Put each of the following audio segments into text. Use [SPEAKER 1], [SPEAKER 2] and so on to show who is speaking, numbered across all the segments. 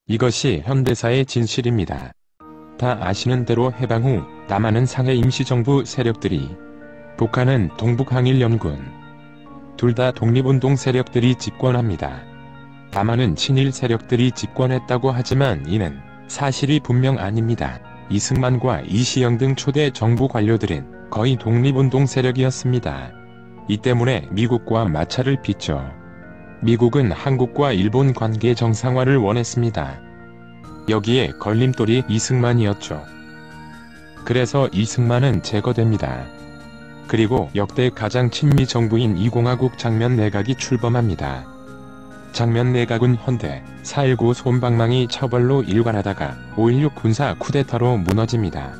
[SPEAKER 1] 이것이 현대사의 진실입니다. 다 아시는 대로 해방 후 남한은 상해 임시정부 세력들이, 북한은 동북항일연군, 둘 다 독립운동 세력들이 집권합니다. 남한은 친일 세력들이 집권했다고 하지만 이는 사실이 분명 아닙니다. 이승만과 이시영 등 초대 정부 관료들은 거의 독립운동 세력이었습니다. 이 때문에 미국과 마찰을 빚죠. 미국은 한국과 일본 관계 정상화를 원했습니다. 여기에 걸림돌이 이승만이었죠. 그래서 이승만은 제거됩니다. 그리고 역대 가장 친미 정부인 이공화국 장면 내각이 출범합니다. 장면 내각은 헌데, 4.19 솜방망이 처벌로 일관하다가 5.16 군사 쿠데타로 무너집니다.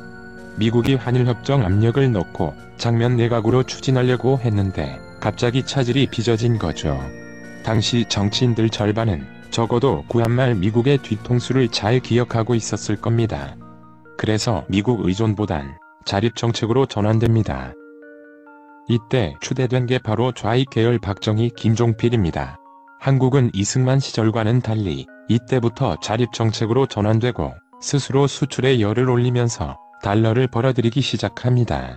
[SPEAKER 1] 미국이 한일협정 압력을 넣고 장면 내각으로 추진하려고 했는데 갑자기 차질이 빚어진 거죠. 당시 정치인들 절반은 적어도 구한말 미국의 뒤통수를 잘 기억하고 있었을 겁니다. 그래서 미국 의존보단 자립정책으로 전환됩니다. 이때 추대된 게 바로 좌익 계열 박정희, 김종필입니다. 한국은 이승만 시절과는 달리 이때부터 자립정책으로 전환되고 스스로 수출에 열을 올리면서 달러를 벌어들이기 시작합니다.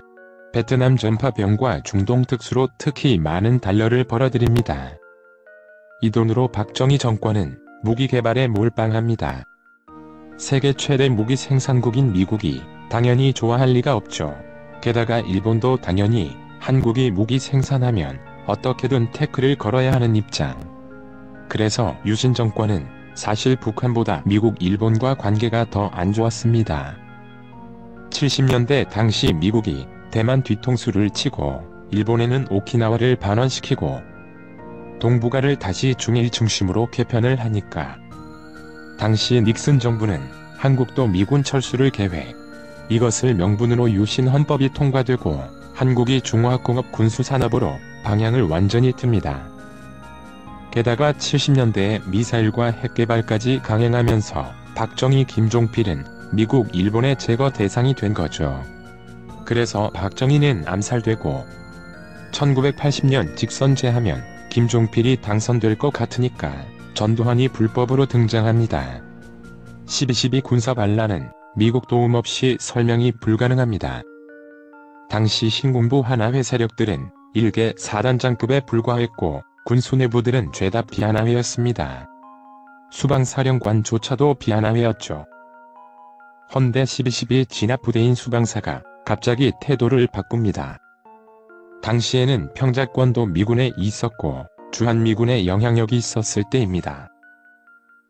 [SPEAKER 1] 베트남 전파병과 중동 특수로 특히 많은 달러를 벌어들입니다. 이 돈으로 박정희 정권은 무기 개발에 몰빵합니다. 세계 최대 무기 생산국인 미국이 당연히 좋아할 리가 없죠. 게다가 일본도 당연히 한국이 무기 생산하면 어떻게든 태클을 걸어야 하는 입장. 그래서 유신 정권은 사실 북한보다 미국, 일본과 관계가 더 안 좋았습니다. 70년대 당시 미국이 대만 뒤통수를 치고 일본에는 오키나와를 반환시키고 동북아를 다시 중일 중심으로 개편을 하니까 당시 닉슨 정부는 한국도 미군 철수를 계획. 이것을 명분으로 유신 헌법이 통과되고 한국이 중화공업 군수산업으로 방향을 완전히 틉니다. 게다가 70년대에 미사일과 핵개발까지 강행하면서 박정희, 김종필은 미국, 일본의 제거 대상이 된 거죠. 그래서 박정희는 암살되고 1980년 직선제하면 김종필이 당선될 것 같으니까 전두환이 불법으로 등장합니다. 12.12 군사반란은 미국 도움 없이 설명이 불가능합니다. 당시 신군부 하나회 세력들은 일개 사단장급에 불과했고 군수 내부들은 죄다 비하나회였습니다. 수방사령관조차도 비하나회였죠. 헌데 12.12 진압부대인 수방사가 갑자기 태도를 바꿉니다. 당시에는 평자권도 미군에 있었고 주한미군의 영향력이 있었을 때입니다.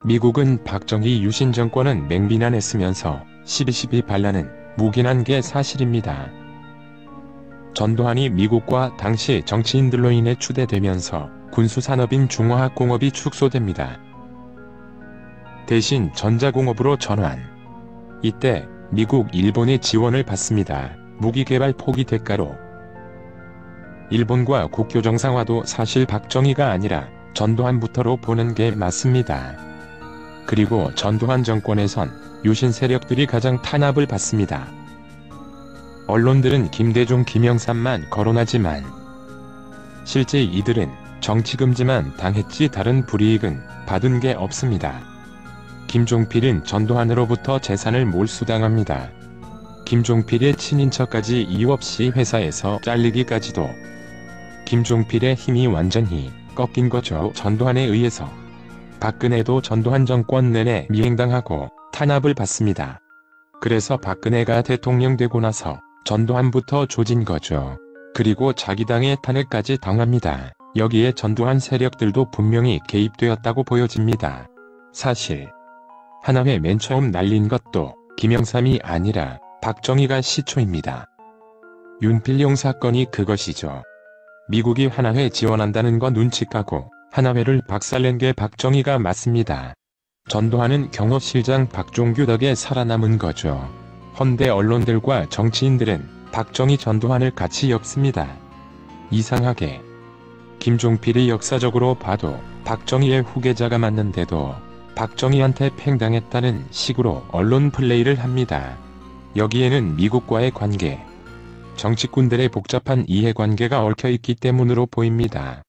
[SPEAKER 1] 미국은 박정희 유신 정권은 맹비난했으면서 12.12 반란은 묵인한 게 사실입니다. 전두환이 미국과 당시 정치인들로 인해 추대되면서 군수산업인 중화학공업이 축소됩니다. 대신 전자공업으로 전환. 이때 미국, 일본의 지원을 받습니다. 무기개발 포기 대가로. 일본과 국교 정상화도 사실 박정희가 아니라 전두환부터로 보는 게 맞습니다. 그리고 전두환 정권에선 유신 세력들이 가장 탄압을 받습니다. 언론들은 김대중, 김영삼만 거론하지만 실제 이들은 정치금지만 당했지 다른 불이익은 받은 게 없습니다. 김종필은 전두환으로부터 재산을 몰수당합니다. 김종필의 친인척까지 이유 없이 회사에서 잘리기까지도. 김종필의 힘이 완전히 꺾인 거죠. 전두환에 의해서. 박근혜도 전두환 정권 내내 미행당하고 탄압을 받습니다. 그래서 박근혜가 대통령 되고 나서 전두환부터 조진 거죠. 그리고 자기 당의 탄핵까지 당합니다. 여기에 전두환 세력들도 분명히 개입되었다고 보여집니다. 사실 하나회 맨 처음 날린 것도 김영삼이 아니라 박정희가 시초입니다. 윤필용 사건이 그것이죠. 미국이 하나회 지원한다는 거 눈치 까고 하나회를 박살낸 게 박정희가 맞습니다. 전두환은 경호실장 박종규 덕에 살아남은 거죠. 헌데 언론들과 정치인들은 박정희, 전두환을 같이 엮습니다. 이상하게 김종필이 역사적으로 봐도 박정희의 후계자가 맞는데도 박정희한테 팽당했다는 식으로 언론 플레이를 합니다. 여기에는 미국과의 관계, 정치꾼들의 복잡한 이해관계가 얽혀있기 때문으로 보입니다.